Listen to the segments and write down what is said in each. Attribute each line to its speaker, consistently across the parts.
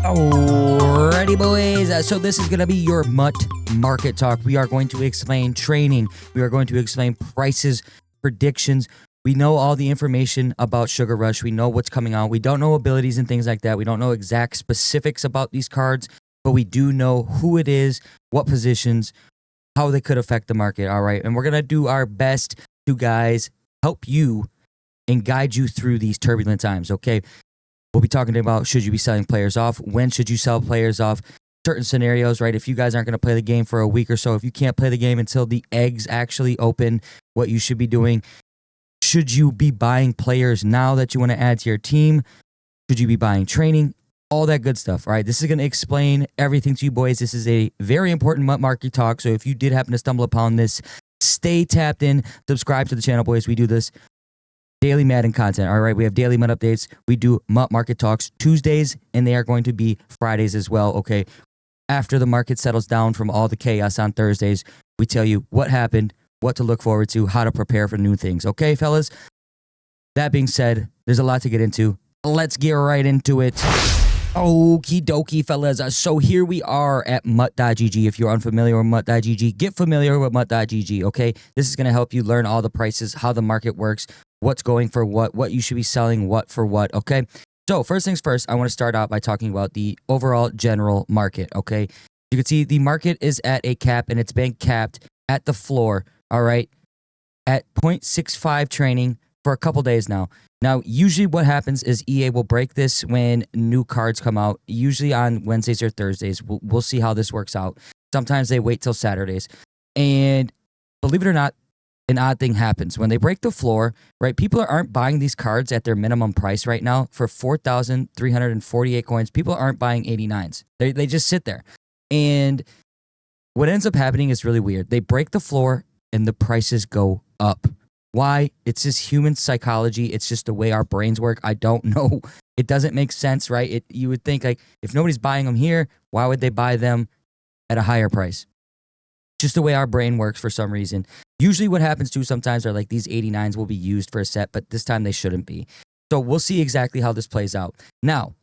Speaker 1: Alrighty, boys. So this is going to be your MUT Market Talk. We are going to explain training. We are going to explain prices, predictions. We know all the information about Sugar Rush. We know what's coming out. We don't know abilities and things like that. We don't know exact specifics about these cards, but we do know who it is, what positions, how they could affect the market. All right. And we're going to do our best to, guys, help you and guide you through these turbulent times. Okay. We'll be talking about, should you be selling players off? When should you sell players off? Certain scenarios, right? If you guys aren't going to play the game for a week or so, if you can't play the game until the eggs actually open, what you should be doing. Should you be buying players now that you want to add to your team? Should you be buying training? All that good stuff, all right? This is going to explain everything to you, boys. This is a very important MUT Market Talk. So if you did happen to stumble upon this, stay tapped in. Subscribe to the channel, boys. We do this daily Madden content. All right, we have daily MUT updates. We do MUT Market Talks Tuesdays, and they are going to be Fridays as well, okay? After the market settles down from all the chaos on Thursdays, we tell you what happened, what to look forward to, how to prepare for new things, okay, fellas? That being said, there's a lot to get into. Let's get right into it. Okie dokie, fellas. So here we are at MUT.gg. If you're unfamiliar with MUT.gg, get familiar with MUT.gg, okay? This is going to help you learn all the prices, how the market works, what's going for what you should be selling, what for what, okay? So first things first, I want to start out by talking about the overall general market, okay? You can see the market is at a cap, and it's been capped at the floor, all right, at 0.65 training for a couple days now. Now, usually what happens is EA will break this when new cards come out, usually on Wednesdays or Thursdays. We'll see how this works out. Sometimes they wait till Saturdays. And believe it or not, an odd thing happens. When they break the floor, right, people aren't buying these cards at their minimum price right now for 4,348 coins. People aren't buying 89s. They just sit there. And what ends up happening is really weird. They break the floor and the prices go up. Why? It's just human psychology. It's just the way our brains work. I don't know. It doesn't make sense, right? You would think, like, if nobody's buying them here, why would they buy them at a higher price? Just the way our brain works for some reason. Usually what happens too sometimes are like these 89s will be used for a set, but this time they shouldn't be. So we'll see exactly how this plays out. Now,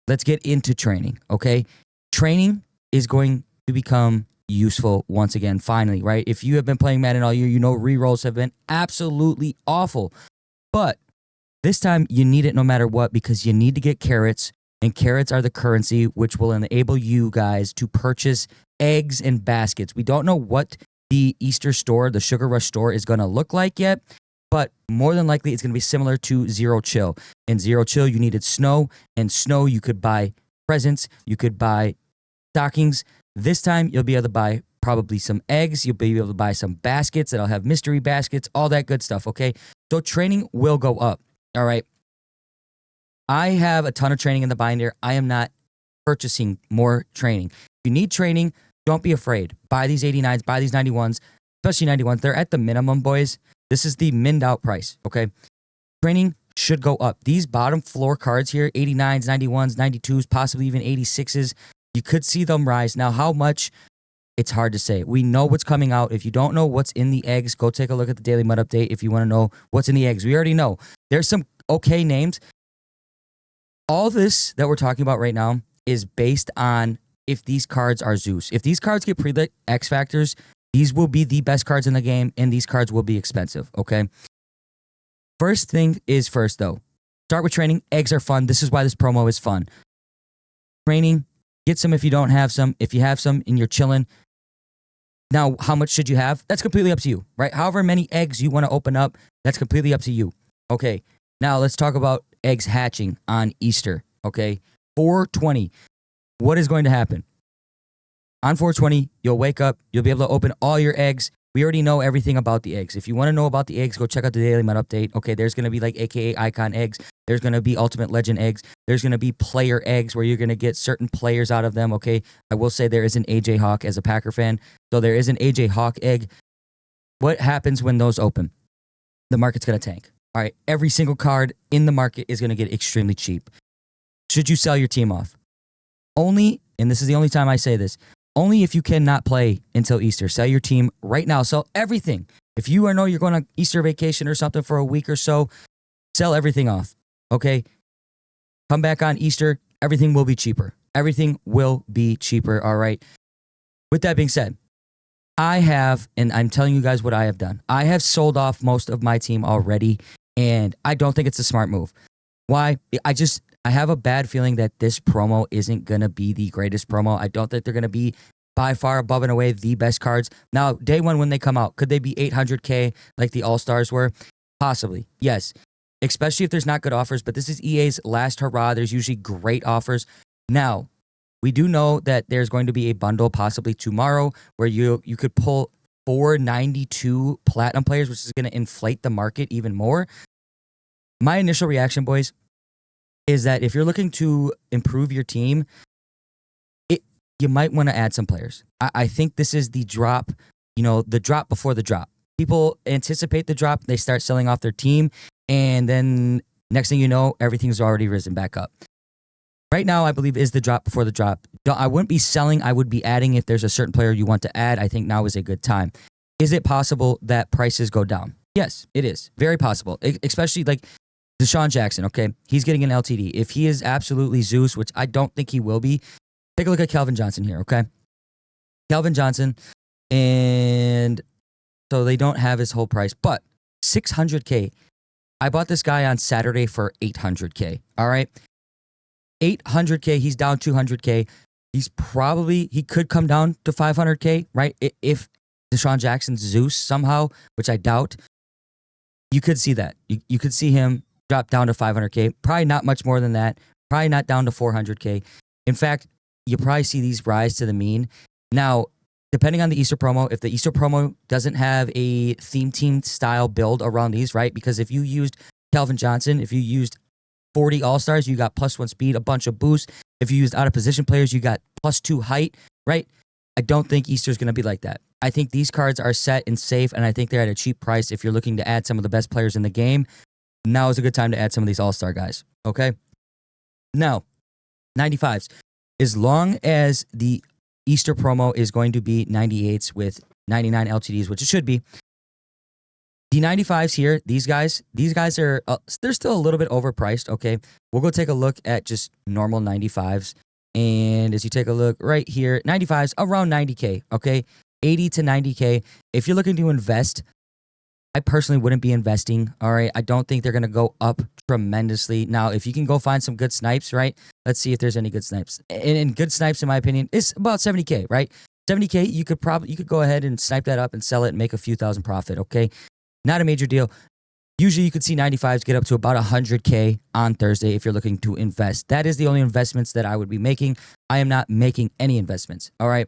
Speaker 1: let's get into training, okay? Training is going to become useful once again, finally, right? If you have been playing Madden all year, you know rerolls have been absolutely awful. But this time you need it no matter what, because you need to get carrots, and carrots are the currency which will enable you guys to purchase eggs and baskets. We don't know what the Easter store, the Sugar Rush store, is going to look like yet, but more than likely it's going to be similar to Zero Chill. In Zero Chill, you needed snow, and snow you could buy presents, you could buy stockings. This time you'll be able to buy probably some eggs, you'll be able to buy some baskets that'll have mystery baskets, all that good stuff, okay? So training will go up, all right? I have a ton of training in the binder. I am not purchasing more training. If you need training, don't be afraid. Buy these 89s, buy these 91s, especially 91s. They're at the minimum, boys. This is the minned out price, okay? Training should go up. These bottom floor cards here, 89s, 91s, 92s, possibly even 86s, you could see them rise. Now, how much? It's hard to say. We know what's coming out. If you don't know what's in the eggs, go take a look at the Daily MUT Update if you want to know what's in the eggs. We already know. There's some okay names. All this that we're talking about right now is based on if these cards are Zeus. If these cards get pre-lit X Factors, these will be the best cards in the game, and these cards will be expensive, okay? First thing is first, though. Start with training. Eggs are fun. This is why this promo is fun. Training, get some if you don't have some. If you have some and you're chilling. Now, how much should you have? That's completely up to you, right? However many eggs you want to open up, that's completely up to you. Okay, now let's talk about eggs hatching on Easter, okay? 420. What is going to happen? On 420, you'll wake up, you'll be able to open all your eggs. We already know everything about the eggs. If you want to know about the eggs, go check out the Daily MUT Update. Okay, there's going to be like AKA Icon eggs. There's going to be Ultimate Legend eggs. There's going to be player eggs where you're going to get certain players out of them, okay? I will say there is an AJ Hawk as a Packer fan. So there is an AJ Hawk egg. What happens when those open? The market's going to tank. All right, every single card in the market is going to get extremely cheap. Should you sell your team off? Only, and this is the only time I say this, only if you cannot play until Easter. Sell your team right now. Sell everything. If you know you're going on Easter vacation or something for a week or so, sell everything off, okay? Come back on Easter, everything will be cheaper. Everything will be cheaper, all right? With that being said, I have, and I'm telling you guys what I have done. I have sold off most of my team already, and I don't think it's a smart move. Why? I have a bad feeling that this promo isn't going to be the greatest promo. I don't think they're going to be by far above and away the best cards. Now, day one when they come out, could they be 800K like the All-Stars were? Possibly, yes. Especially if there's not good offers, but this is EA's last hurrah. There's usually great offers. Now, we do know that there's going to be a bundle possibly tomorrow where you could pull 492 platinum players, which is going to inflate the market even more. My initial reaction, boys, is that if you're looking to improve your team, you might want to add some players. I think this is the drop, the drop before the drop. People anticipate the drop, they start selling off their team, and then next thing you know, everything's already risen back up. Right now, I believe is the drop before the drop. I wouldn't be selling, I would be adding if there's a certain player you want to add. I think now is a good time. Is it possible that prices go down? Yes, it is. Very possible. Especially like Deshaun Jackson, okay? He's getting an LTD. If he is absolutely Zeus, which I don't think he will be, take a look at Calvin Johnson here, okay? Calvin Johnson, and so they don't have his whole price, but 600K. I bought this guy on Saturday for 800K, all right? 800K, he's down 200K. He could come down to 500K, right? If Deshaun Jackson's Zeus somehow, which I doubt, you could see that. You could see him drop down to 500K. Probably not much more than that. Probably not down to 400K. In fact, you probably see these rise to the mean. Now, depending on the Easter promo, if the Easter promo doesn't have a theme team style build around these, right? Because if you used Calvin Johnson, if you used 40 All-Stars, you got +1 speed, a bunch of boosts. If you used out-of-position players, you got +2 height, right? I don't think Easter's going to be like that. I think these cards are set and safe, and I think they're at a cheap price if you're looking to add some of the best players in the game. Now is a good time to add some of these All-Star guys, okay? Now, 95s. As long as the Easter promo is going to be 98s with 99 LTDs, which it should be, the 95s here, these guys are, they're still a little bit overpriced, okay? We'll go take a look at just normal 95s. And as you take a look right here, 95s around 90K, okay? 80 to 90K. If you're looking to invest, I personally wouldn't be investing, all right? I don't think they're going to go up tremendously. Now, if you can go find some good snipes, right? Let's see if there's any good snipes. And good snipes, in my opinion, is about 70K, right? 70K, you could go ahead and snipe that up and sell it and make a few thousand profit, okay? Not a major deal. Usually you could see 95s get up to about 100K on Thursday if you're looking to invest. That is the only investments that I would be making. I am not making any investments, all right?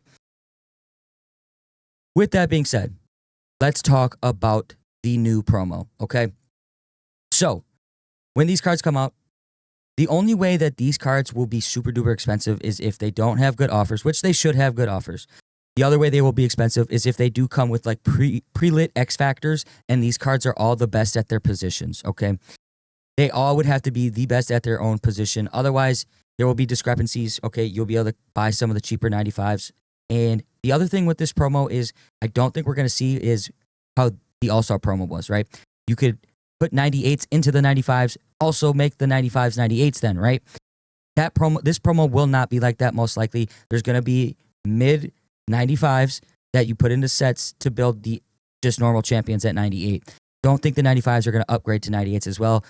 Speaker 1: With that being said, let's talk about the new promo, okay? So, when these cards come out, the only way that these cards will be super duper expensive is if they don't have good offers, which they should have good offers. The other way they will be expensive is if they do come with like pre-lit X factors and these cards are all the best at their positions, okay? They all would have to be the best at their own position. Otherwise, there will be discrepancies, okay? You'll be able to buy some of the cheaper 95s. And the other thing with this promo is I don't think we're going to see is how the All-Star promo was, right? You could put 98s into the 95s, also make the 95s 98s then, right? This promo will not be like that most likely. There's going to be mid 95s that you put into sets to build the just normal champions at 98. Don't think the 95s are going to upgrade to 98s as well.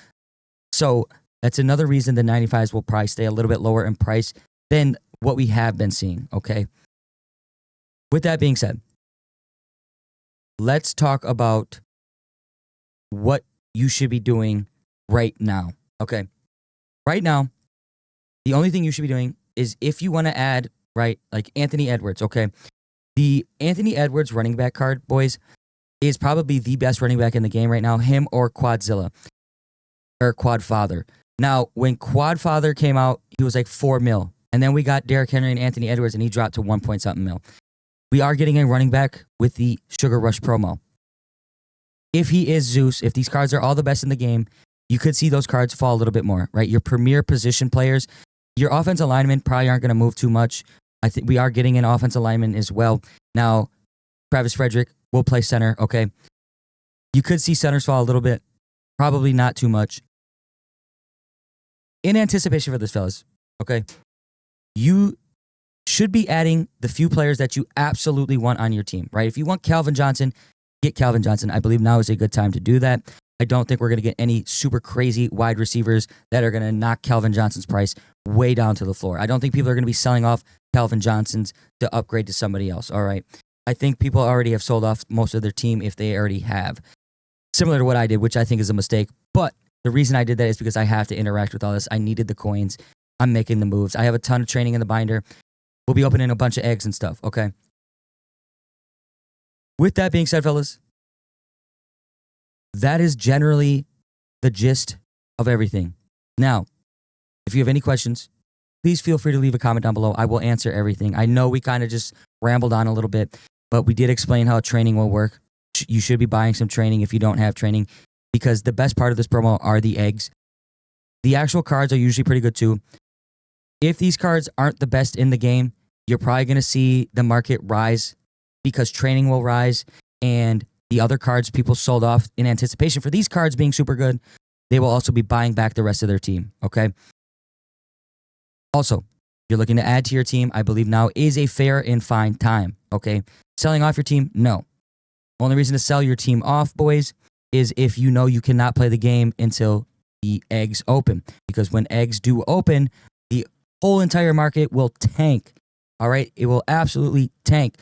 Speaker 1: So that's another reason the 95s will probably stay a little bit lower in price than what we have been seeing, okay? With that being said, let's talk about what you should be doing right now, okay? Right now, the only thing you should be doing is if you want to add, right, like Anthony Edwards, okay? The Anthony Edwards running back card, boys, is probably the best running back in the game right now, him or Quadzilla, or Quadfather. Now, when Quadfather came out, he was like 4 mil. And then we got Derrick Henry and Anthony Edwards, and he dropped to 1 point something mil. We are getting a running back with the Sugar Rush promo. If he is Zeus, if these cards are all the best in the game, you could see those cards fall a little bit more, right? Your premier position players, your offensive linemen probably aren't going to move too much. I think we are getting an offensive lineman as well. Now, Travis Frederick will play center, okay? You could see centers fall a little bit. Probably not too much. In anticipation for this, fellas, okay? you should be adding the few players that you absolutely want on your team, right? If you want Calvin Johnson, get Calvin Johnson. I believe now is a good time to do that. I don't think we're going to get any super crazy wide receivers that are going to knock Calvin Johnson's price way down to the floor. I don't think people are going to be selling off Calvin Johnson's to upgrade to somebody else, all right? I think people already have sold off most of their team if they already have. Similar to what I did, which I think is a mistake. But the reason I did that is because I have to interact with all this. I needed the coins. I'm making the moves. I have a ton of training in the binder. We'll be opening a bunch of eggs and stuff, okay? With that being said, fellas, that is generally the gist of everything. Now, if you have any questions, please feel free to leave a comment down below. I will answer everything. I know we kind of just rambled on a little bit, but we did explain how training will work. You should be buying some training if you don't have training, because the best part of this promo are the eggs. The actual cards are usually pretty good too. If these cards aren't the best in the game, you're probably going to see the market rise because training will rise, and the other cards people sold off in anticipation for these cards being super good, they will also be buying back the rest of their team, okay? Also, if you're looking to add to your team, I believe now is a fair and fine time, okay? Selling off your team, no. Only reason to sell your team off, boys, is if you know you cannot play the game until the eggs open. Because when eggs do open, the whole entire market will tank, all right? It will absolutely tank.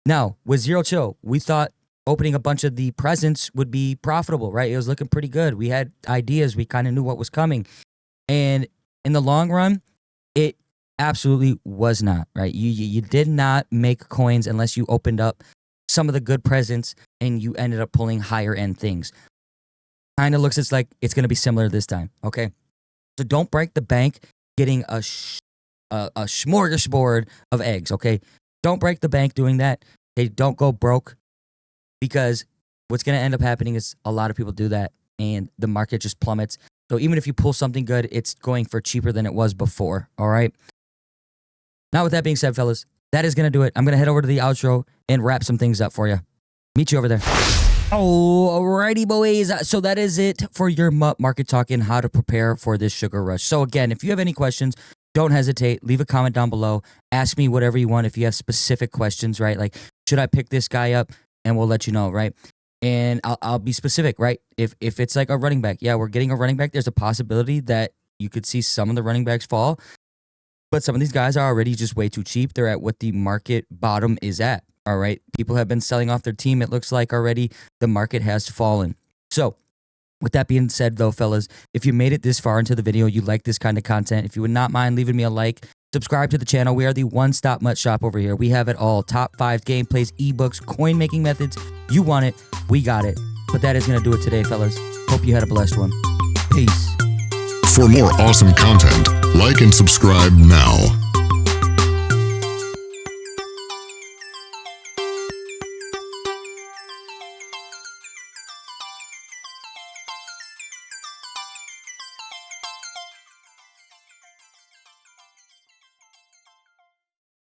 Speaker 1: Now, with Zero Chill, we thought opening a bunch of the presents would be profitable, right? It was looking pretty good. We had ideas. We kind of knew what was coming. And in the long run, it absolutely was not, right? You did not make coins unless you opened up some of the good presents and you ended up pulling higher end things. Kind of looks like it's going to be similar this time, okay? So don't break the bank getting a smorgasbord of eggs, okay? Don't break the bank doing that. Okay, don't go broke, because what's going to end up happening is a lot of people do that and the market just plummets. So even if you pull something good, it's going for cheaper than it was before, all right? Now, with that being said, fellas, that is going to do it. I'm going to head over to the outro and wrap some things up for you. Meet you over there. Alrighty, boys. So that is it for your MUT Market Talk and how to prepare for this sugar rush. So again, if you have any questions, don't hesitate. Leave a comment down below. Ask me whatever you want if you have specific questions, right? Like, should I pick this guy up? And we'll let you know, right? And I'll be specific, right? If it's like a running back, yeah, we're getting a running back. There's a possibility that you could see some of the running backs fall. But some of these guys are already just way too cheap. They're at what the market bottom is at, all right? People have been selling off their team. It looks like already the market has fallen. So with that being said, though, fellas, if you made it this far into the video, you like this kind of content, if you would not mind leaving me a like, subscribe to the channel. We are the one-stop MUT shop over here. We have it all. Top 5 gameplays, ebooks, coin-making methods. You want it, we got it. But that is going to do it today, fellas. Hope you had a blessed one. Peace.
Speaker 2: For more awesome content, like and subscribe now.